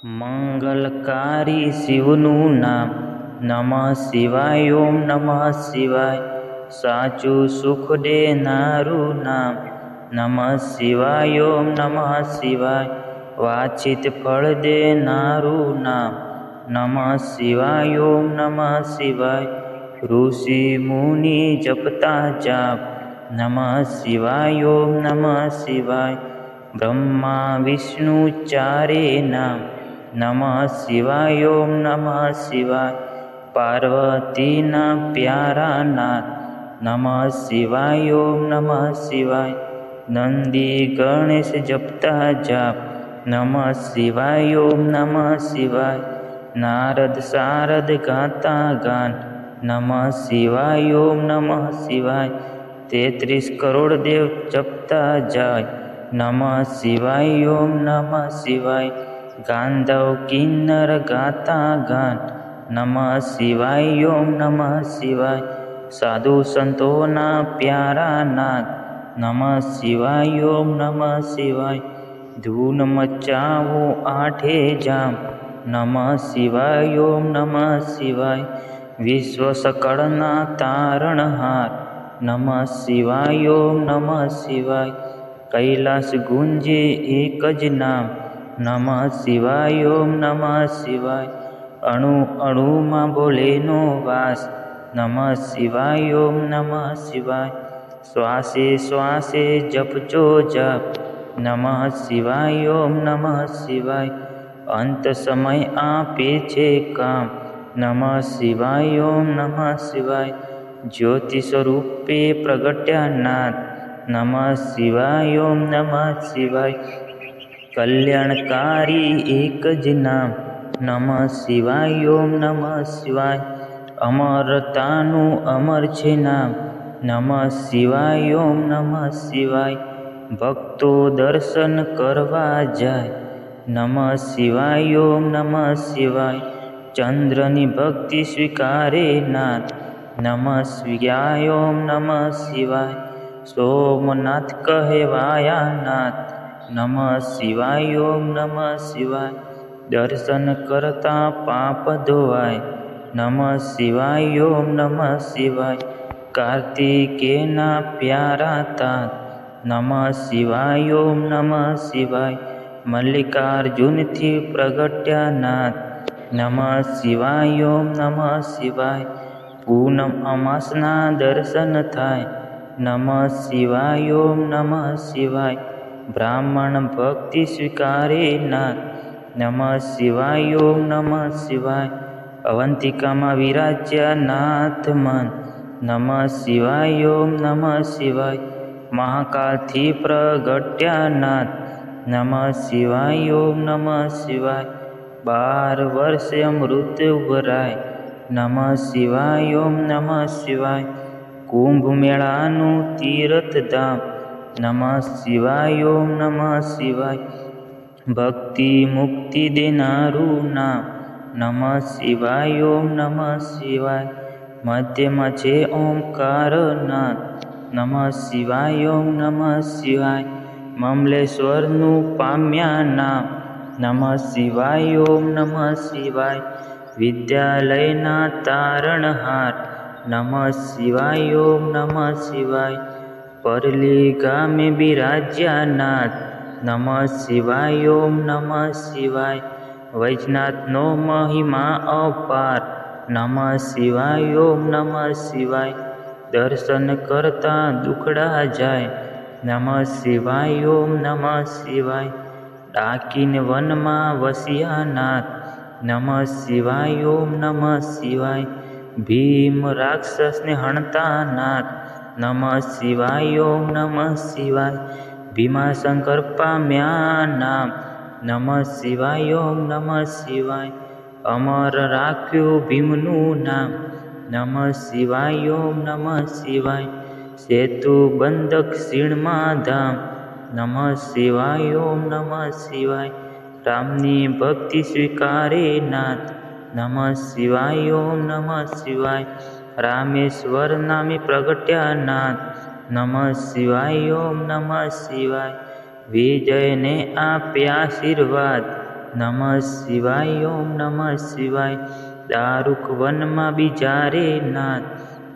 મંગલકારી શિવનું નામ નમઃ શિવાય. ઓમ નમઃ શિવાય. સાચું સુખ દેનારું નામ નમઃ શિવાય. ઓમ નમઃ શિવાય. વાંછિત ફળ દેનારું નામ નમઃ શિવાય. ઓમ નમઃ શિવાય. ઋષિ મુનિ જપતા જાપ નમઃ શિવાય. ઓમ નમઃ શિવાય. બ્રહ્મા વિષ્ણુ ચારે નામ નમઃ શિવાય. ઓમ નમઃ શિવાય. પાર્વતીના પ્યારા નાથ નમઃ શિવાય. ઓમ નમઃ શિવાય. નંદી ગણેશ જપતા જાપ નમઃ શિવાય. ઓમ નમઃ શિવાય. નારદ શારદ ગાતા ગાન નમઃ શિવાય. ઓમ નમઃ શિવાય. 33 કરોડ દેવ જપતા જાય નમઃ શિવાય. ઓમ નમઃ શિવાય. ગાંધર્વ કિન્નર ગાતા ગાન નમઃ શિવાય. ઓમ નમઃ શિવાય. સાધુ સંતોના પ્યારા નાથ નમઃ શિવાય. ઓમ નમઃ શિવાય. ધૂન મચાવો આઠે જામ નમઃ શિવાય. ઓમ નમઃ શિવાય. વિશ્વ સકળના તારણહાર નમઃ શિવાય. ઓમ નમઃ શિવાય. કૈલાસ ગુંજે એક જ નામ નમઃ શિવાય. ઓમ નમઃ શિવાય. અણુ અણુમાં બોલેનો વાસ નમઃ શિવાય. ઓમ નમઃ શિવાય. શ્વાસે શ્વાસે જપજો જપ નમઃ શિવાય. ઓમ નમઃ શિવાય. અંત સમય આપે છે કામ નમઃ શિવાય. ઓમ નમઃ શિવાય. જ્યોતિ સ્વરૂપે પ્રગટ્યા નાથ નમઃ શિવાય. ઓમ નમઃ શિવાય. કલ્યાણકારી એક જ નામ નમઃ શિવાય. ઓમ નમઃ શિવાય. અમરતાનું અમર છે નામ નમઃ શિવાય. ઓમ નમઃ શિવાય. ભક્તો દર્શન કરવા જાય નમઃ શિવાય. ઓમ નમઃ શિવાય. ચંદ્રની ભક્તિ સ્વીકારે નાથ નમઃ શિવાય. ઓમ નમઃ શિવાય. સોમનાથ કહેવાયા નાથ નમઃ શિવાય. ઓમ નમઃ શિવાય. દર્શન કરતા પાપ ધોવાય નમઃ શિવાય. ઓમ નમઃ શિવાય. કાર્તિકેયના પ્યારા તાત નમઃ શિવાય. ઓમ નમઃ શિવાય. મલ્લિકાર્જુનથી પ્રગટ્યા નાથ નમઃ શિવાય. ઓમ નમઃ શિવાય. પૂનમ અમાસના દર્શન થાય નમઃ શિવાય. ઓમ નમઃ શિવાય. બ્રાહ્મણ ભક્તિ સ્વીકારે નાથ નમઃ શિવાય. ઓમ નમઃ શિવાય. અવંતિકામાં વિરાજ્યા નાથ મન નમઃ શિવાય. ઓમ નમઃ શિવાય. મહાકાલથી પ્રગટ્યા નાથ નમઃ શિવાય. ઓમ નમઃ શિવાય. 12 વર્ષે અમૃત ભરાય નમઃ શિવાય. ઓમ નમઃ શિવાય. કુંભ મેળાનું તીર્થધામ નમઃ શિવાય. ઓમ નમઃ શિવાય. ભક્તિ મુક્તિ દેનારું નામ નમઃ શિવાય. ઓમ નમઃ શિવાય. મધ્યમાં છે ઓમકાર નાથ નમઃ શિવાય. ઓમ નમઃ શિવાય. મમલેશ્વરનું પામ્યા નામ નમઃ શિવાય. ઓમ નમઃ શિવાય. વિદ્યાલયના તારણહાર નમઃ શિવાય. ઓમ નમઃ શિવાય. પરલી ગામે બિરાજ્યા નાથ નમઃ શિવાય. ઓમ નમઃ શિવાય. વૈજનાથનો મહિમા અપાર નમઃ શિવાય. ઓમ નમઃ શિવાય. દર્શન કરતા દુખડા જાય નમઃ શિવાય. ઓમ નમઃ શિવાય. ડાકીન વનમાં વસ્યા નાથ નમઃ શિવાય. ઓમ નમઃ શિવાય. ભીમ રાક્ષસને હણતા નાથ નમઃ શિવાય. ઓમ નમઃ શિવાય. ભીમાશંકર પામ્યા નામ નમઃ શિવાય. ઓમ નમઃ શિવાય. અમર રાખ્યું ભીમનું નામ નમઃ શિવાય. ઓમ નમઃ શિવાય. સેતુ બંધક ક્ષીણમાં ધામ નમઃ શિવાય. ઓમ નમઃ શિવાય. રામની ભક્તિ સ્વીકારે નાથ નમઃ શિવાય. ઓમ નમઃ શિવાય. રામેશ્વર નામે પ્રગટ્યા નાથ નમઃ શિવાય. ઓમ નમઃ શિવાય. વિજયને આપ્યા આશીર્વાદ નમઃ શિવાય ઓમ નમઃ શિવાય દારૂક વનમાં બિચારે નાથ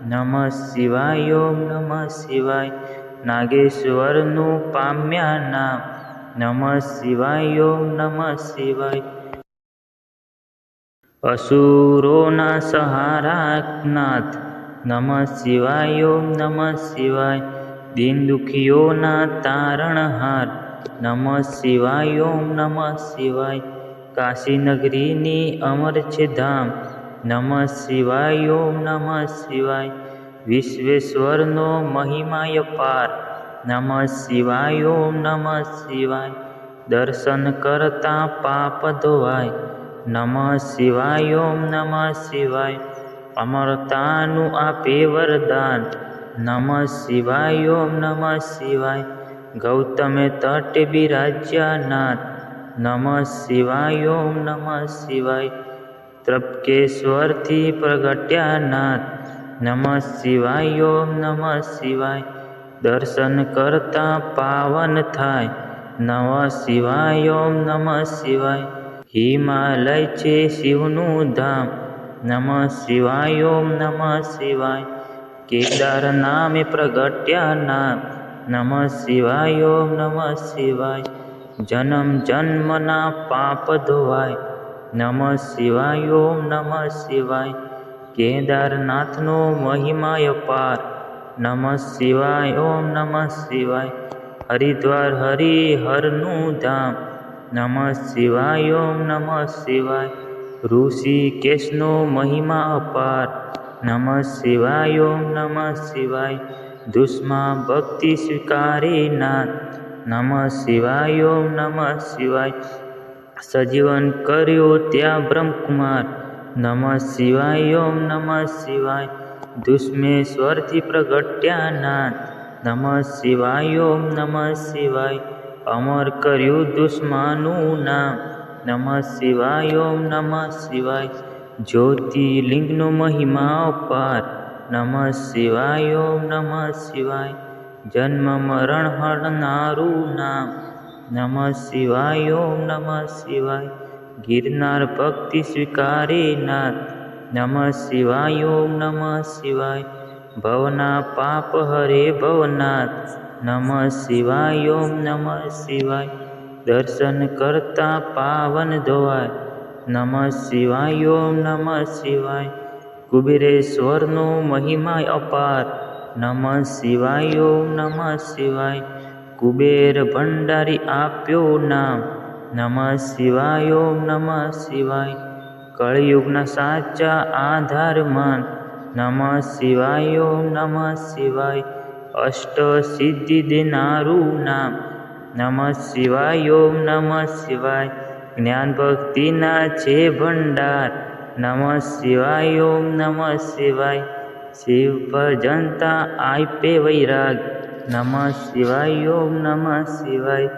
નમઃ શિવાય ઓમ નમઃ શિવાય નાગેશ્વરનું પામ્યા નામ નમઃ શિવાય ઓમ નમઃ શિવાય અસુરોના સહારા નાથ નમઃ શિવાય ઓમ નમઃ શિવાય દીન દુખીઓના તારણહાર નમઃ શિવાય ઓમ નમઃ શિવાય કાશી નગરીની અમર છે ધામ નમઃ શિવાય ઓમ નમઃ શિવાય વિશ્વેશ્વરનો મહિમાય પાર નમઃ શિવાય ઓમ નમઃ શિવાય દર્શન કરતા પાપ ધોવાય નમઃ શિવાય ઓમ નમઃ શિવાય અમરતાનું આપે વરદાન નમઃ શિવાય ઓમ નમઃ શિવાય ગૌતમે તટે બિરાજ્યા નાથ નમઃ શિવાય ઓમ નમઃ શિવાય ત્રપકેશ્વરથી પ્રગટ્યા નાથ નમઃ શિવાય ઓમ નમઃ શિવાય દર્શન કરતા પાવન થાય નમઃ શિવાય ઓમ નમઃ શિવાય હિમાલય છે શિવનું ધામ નમઃ શિવાય ઓમ નમઃ શિવાય કેદાર નામે પ્રગટ્યા નામ નમઃ શિવાય ઓમ નમઃ શિવાય જન્મ જન્મના પાપ ધોવાય નમઃ શિવાય ઓમ નમઃ શિવાય કેદારનાથનો મહિમાય પાર નમઃ શિવાય ઓમ નમઃ શિવાય હરિદ્વાર હરિહરનું ધામ નમઃ શિવાય ઓમ નમઃ શિવાય ઋષિકેશનો મહિમા અપાર નમઃ શિવાય ઓમ નમઃ શિવાય દુષ્મા ભક્તિ સ્વીકારે નાથ નમઃ શિવાય ઓમ નમઃ શિવાય સજીવન કર્યો ત્યાં બ્રહ્મકુમાર નમઃ શિવાય ઓમ નમઃ શિવાય દુષ્મેશ્વરથી પ્રગટ્યા નાથ નમઃ શિવાય ઓમ નમઃ શિવાય અમર કર્યું દુશ્મનું નામ નમઃ શિવાય ઓમ નમઃ શિવાય જ્યોતિર્લિંગનો મહિમા અપાર નમઃ શિવાય ઓમ નમઃ શિવાય જન્મ મરણ હરનારું નામ નમઃ શિવાય ઓમ નમઃ શિવાય ગિરનાર ભક્તિ સ્વીકારે નાથ નમઃ શિવાય ઓમ નમઃ શિવાય ભવના પાપ હરે ભવનાથ નમઃ શિવાય ઓમ નમઃ શિવાય દર્શન કરતા પાવન ધોવાય નમઃ શિવાય ઓમ નમઃ શિવાય કુબેરેશ્વરનો મહિમા અપાર નમઃ શિવાય ઓમ નમઃ શિવાય કુબેર ભંડારી આપ્યો નામ નમઃ શિવાય ઓમ નમઃ શિવાય કળિયુગના સાચા આધારમાન નમઃ શિવાય ઓમ નમઃ શિવાય અષ્ટ સિદ્ધિ દેનારું નામ નમઃ શિવાય ઓમ નમઃ શિવાય જ્ઞાન ભક્તિના છે ભંડાર નમઃ શિવાય ઓમ નમઃ શિવાય શિવ ભજનતા આપે વૈરાગ નમઃ શિવાય ઓમ નમઃ શિવાય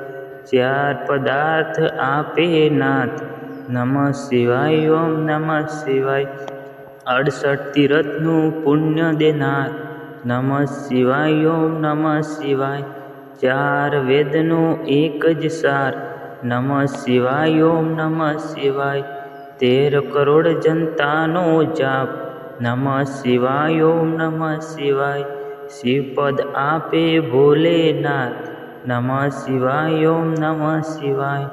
ચાર પદાર્થ આપે નાથ નમઃ શિવાય ઓમ નમઃ શિવાય 68 તીરથનું પુણ્ય દેનાર નમઃ શિવાય ઓમ નમઃ શિવાય ચાર વેદનો એક જ સાર નમઃ શિવાય ઓમ નમઃ શિવાય 13 કરોડ જનતાનો જાપ નમઃ શિવાય ઓમ નમઃ શિવાય શિવપદ આપે ભોલેનાથ નમઃ શિવાય ઓમ નમઃ શિવાય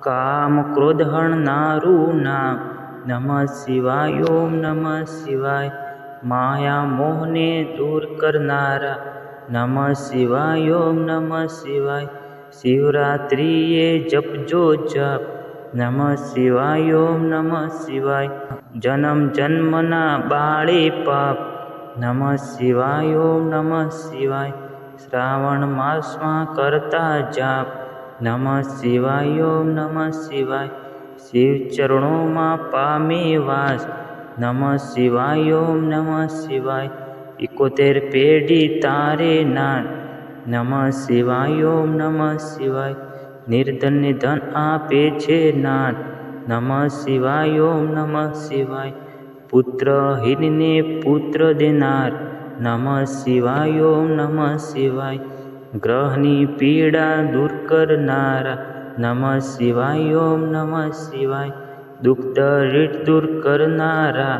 કામ ક્રોધ હરનારું નામ નમઃ શિવાય ઓમ નમઃ શિવાય માયા મોહને દૂર કરનારા નમઃ શિવાય ઓમ નમઃ શિવાય શિવરાત્રિએ જપજો જપ નમઃ શિવાય ઓમ નમઃ શિવાય જન્મ જન્મના બાળે પાપ નમઃ શિવાય ઓમ નમઃ શિવાય શ્રાવણ માસમાં કરતા જાપ નમઃ શિવાય ઓમ નમઃ શિવાય શિવ ચરણોમાં પામે વાસ નમઃ શિવાય ઓમ નમઃ શિવાય 71 પેઢી તારે નાથ નમઃ શિવાય ઓમ નમઃ શિવાય નિર્ધનને ધન આપે છે નાથ નમઃ શિવાય ઓમ નમઃ શિવાય પુત્રહીનને પુત્ર દેનાર નમઃ શિવાય ઓમ નમઃ શિવાય ગ્રહની પીડા દૂર કરનારા નમઃ શિવાય ઓમ નમઃ શિવાય દુઃખ દરિદ્ર દૂર કરનારા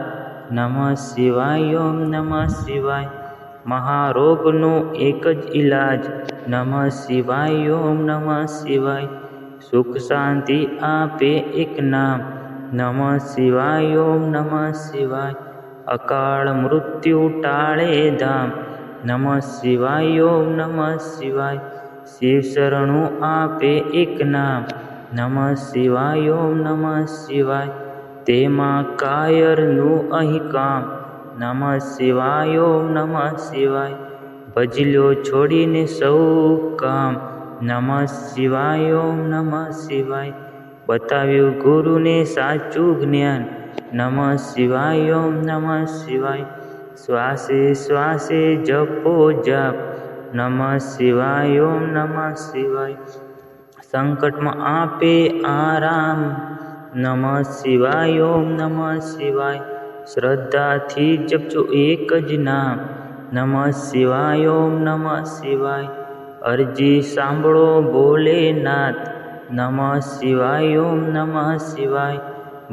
નમઃ શિવાય ઓમ નમઃ શિવાય મહારોગનો એક જ ઈલાજ નમઃ શિવાય ઓમ નમઃ શિવાય સુખ શાંતિ આપે એક નામ નમઃ શિવાય ઓમ નમઃ શિવાય અકાળ મૃત્યુ ટાળે ધામ નમઃ શિવાય ઓમ નમઃ શિવાય શિવ શરણું આપે એક નામ નમઃ શિવાય ઓમ નમઃ શિવાય તેમાં કાયરનું અહીં કામ નમઃ શિવાય ઓમ નમઃ શિવાય ભજલ્યો છોડીને સૌ કામ નમઃ શિવાય ઓમ નમઃ શિવાય બતાવ્યું ગુરુને સાચું જ્ઞાન નમઃ શિવાય ઓમ નમઃ શિવાય શ્વાસે શ્વાસે જપો જાપ નમઃ શિવાય ઓમ નમઃ શિવાય સંકટમાં આપે આરામ નમઃ શિવાય ઓમ નમઃ શિવાય શ્રદ્ધાથી જપજો એક જ નામ નમઃ શિવાય ઓમ નમઃ શિવાય અરજી સાંભળો ભોલેનાથ નમઃ શિવાય ઓમ નમઃ શિવાય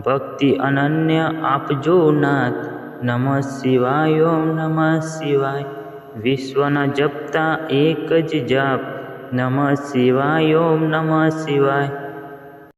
ભક્તિ અનન્ય આપજો નાથ નમઃ શિવાય ઓમ નમઃ શિવાય વિશ્વના જપતા એક જ જાપ નમઃ શિવાય ઓમ નમઃ શિવાય